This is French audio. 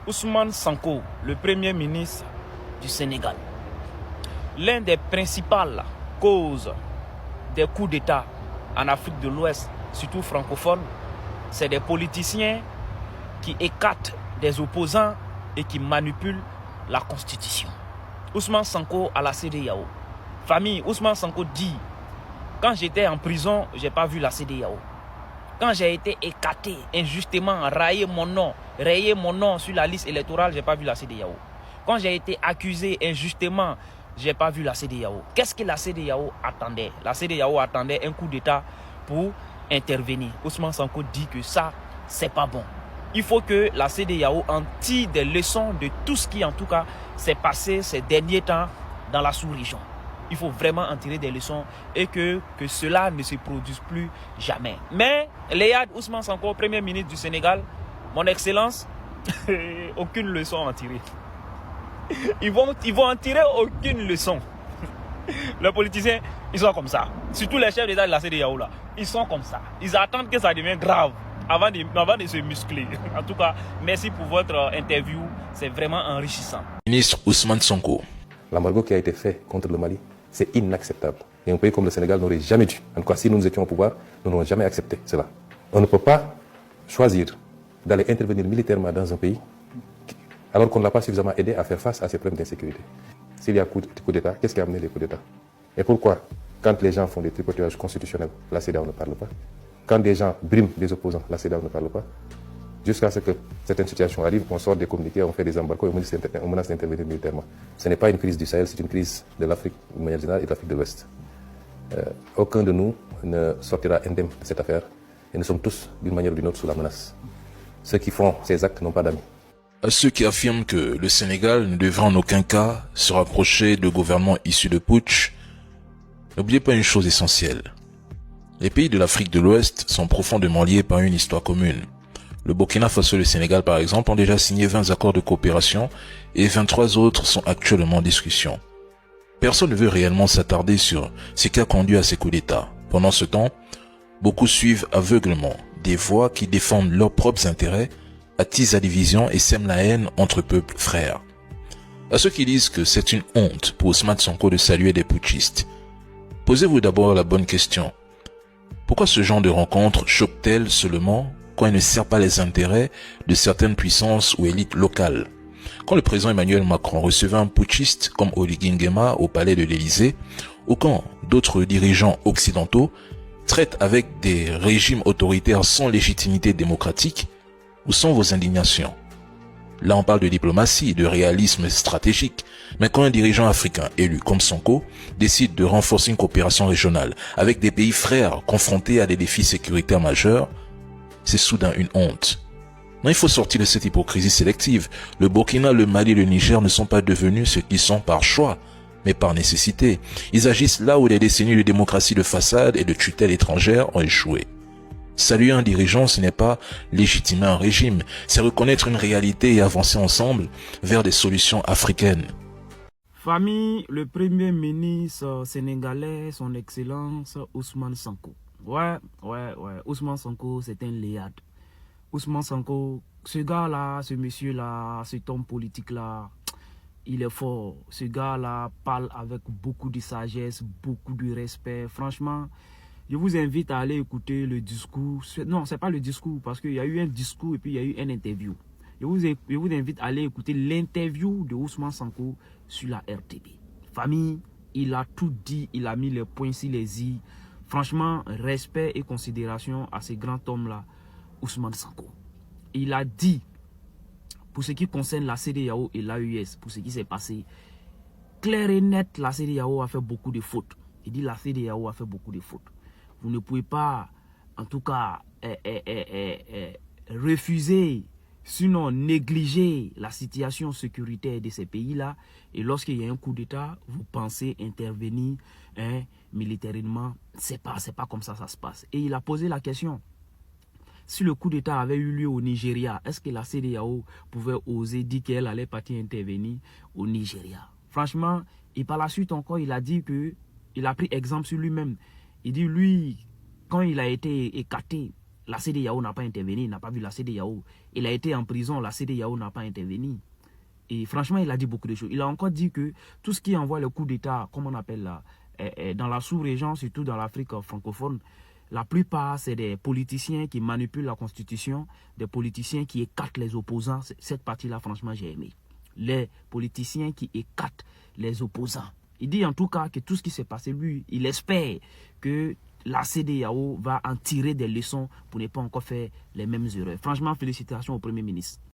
Ousmane Sonko, le premier ministre du Sénégal, l'un des principales causes des coups d'État en Afrique de l'Ouest, surtout francophone, c'est des politiciens qui écartent des opposants et qui manipulent la Constitution. Ousmane Sonko à la CEDEAO. Famille, Ousmane Sonko dit, quand j'étais en prison, je n'ai pas vu la CEDEAO. Quand j'ai été écarté injustement, rayé mon nom sur la liste électorale, je n'ai pas vu la CEDEAO. Quand j'ai été accusé injustement, je n'ai pas vu la CEDEAO. Qu'est-ce que la CEDEAO attendait? La CEDEAO attendait un coup d'État pour intervenir. Ousmane Sonko dit que ça, c'est pas bon. Il faut que la CEDEAO en tire des leçons de tout ce qui, en tout cas, s'est passé ces derniers temps dans la sous-région. Il faut vraiment en tirer des leçons et que cela ne se produise plus jamais. Mais Léad Ousmane Sonko, Premier ministre du Sénégal, mon excellence, aucune leçon à en tirer. Ils vont en tirer aucune leçon. Les politiciens, ils sont comme ça. Surtout les chefs d'État de la CEDEAO là, ils sont comme ça. Ils attendent que ça devienne grave avant de se muscler. En tout cas, merci pour votre interview. C'est vraiment enrichissant. Ministre Ousmane Sonko. L'embargo qui a été fait contre le Mali, c'est inacceptable. Et un pays comme le Sénégal n'aurait jamais dû. En tout cas, si nous étions au pouvoir, nous n'aurions jamais accepté cela. On ne peut pas choisir d'aller intervenir militairement dans un pays alors qu'on ne l'a pas suffisamment aidé à faire face à ces problèmes d'insécurité. S'il y a coup d'État, qu'est-ce qui a amené les coups d'État? Et pourquoi, quand les gens font des tripotages constitutionnels, la CEDEAO ne parle pas? Quand des gens briment des opposants, la CEDEAO ne parle pas? Jusqu'à ce que certaines situations arrivent, on sort des communiqués, on fait des embargos et on menace d'intervenir militairement. Ce n'est pas une crise du Sahel, c'est une crise de l'Afrique de manière générale et de l'Afrique de l'Ouest. Aucun de nous ne sortira indemne de cette affaire et nous sommes tous, d'une manière ou d'une autre, sous la menace. Ceux qui font ces actes n'ont pas d'amis. À ceux qui affirment que le Sénégal ne devrait en aucun cas se rapprocher de gouvernements issus de putsch, n'oubliez pas une chose essentielle. Les pays de l'Afrique de l'Ouest sont profondément liés par une histoire commune. Le Burkina Faso et le Sénégal, par exemple, ont déjà signé 20 accords de coopération et 23 autres sont actuellement en discussion. Personne ne veut réellement s'attarder sur ce qui a conduit à ces coups d'État. Pendant ce temps, beaucoup suivent aveuglement des voix qui défendent leurs propres intérêts, attisent la division et sèment la haine entre peuples frères. À ceux qui disent que c'est une honte pour Ousmane Sonko de saluer des putschistes, posez-vous d'abord la bonne question. Pourquoi ce genre de rencontre choque-t-elle seulement quand il ne sert pas les intérêts de certaines puissances ou élites locales? Quand le président Emmanuel Macron recevait un putschiste comme Oligui Nguema au palais de l'Élysée, ou quand d'autres dirigeants occidentaux traitent avec des régimes autoritaires sans légitimité démocratique, où sont vos indignations? Là on parle de diplomatie, de réalisme stratégique, mais quand un dirigeant africain élu comme Sonko décide de renforcer une coopération régionale avec des pays frères confrontés à des défis sécuritaires majeurs, c'est soudain une honte. Non, il faut sortir de cette hypocrisie sélective. Le Burkina, le Mali et le Niger ne sont pas devenus ce qu'ils sont par choix, mais par nécessité. Ils agissent là où les décennies de démocratie de façade et de tutelle étrangère ont échoué. Saluer un dirigeant, ce n'est pas légitimer un régime, c'est reconnaître une réalité et avancer ensemble vers des solutions africaines. Famille, le premier ministre sénégalais, son excellence Ousmane Sonko. Ouais, Ousmane Sonko, c'est un léad. Ousmane Sonko, ce gars-là, ce monsieur-là, cet homme politique-là, il est fort. Ce gars-là parle avec beaucoup de sagesse, beaucoup de respect. Franchement, je vous invite à aller écouter le discours. Non, ce n'est pas le discours, parce qu'il y a eu un discours et puis il y a eu une interview. Je vous invite à aller écouter l'interview de Ousmane Sonko sur la RTB. Famille, il a tout dit, il a mis les points sur les i. Franchement, respect et considération à ce grand homme-là, Ousmane Sonko. Il a dit, pour ce qui concerne la CEDEAO et l'AES, pour ce qui s'est passé, clair et net, la CEDEAO a fait beaucoup de fautes. Il dit la CEDEAO a fait beaucoup de fautes. Vous ne pouvez pas, en tout cas, refuser, sinon négliger la situation sécuritaire de ces pays-là. Et lorsqu'il y a un coup d'État, vous pensez intervenir militairement. C'est pas comme ça se passe. Et il a posé la question. Si le coup d'État avait eu lieu au Nigeria, est-ce que la CEDEAO pouvait oser dire qu'elle allait partir intervenir au Nigeria? Franchement, et par la suite encore, il a dit que, il a pris exemple sur lui-même. Il dit, lui, quand il a été écarté, la CEDEAO n'a pas intervenu, il n'a pas vu la CEDEAO. Il a été en prison, la CEDEAO n'a pas intervenu. Et franchement, il a dit beaucoup de choses. Il a encore dit que tout ce qui envoie le coup d'État, comme on appelle là, dans la sous-région, surtout dans l'Afrique francophone, la plupart, c'est des politiciens qui manipulent la Constitution, des politiciens qui écartent les opposants. Cette partie-là, franchement, j'ai aimé. Les politiciens qui écartent les opposants. Il dit en tout cas que tout ce qui s'est passé, lui, il espère que la CEDEAO va en tirer des leçons pour ne pas encore faire les mêmes erreurs. Franchement, félicitations au Premier ministre.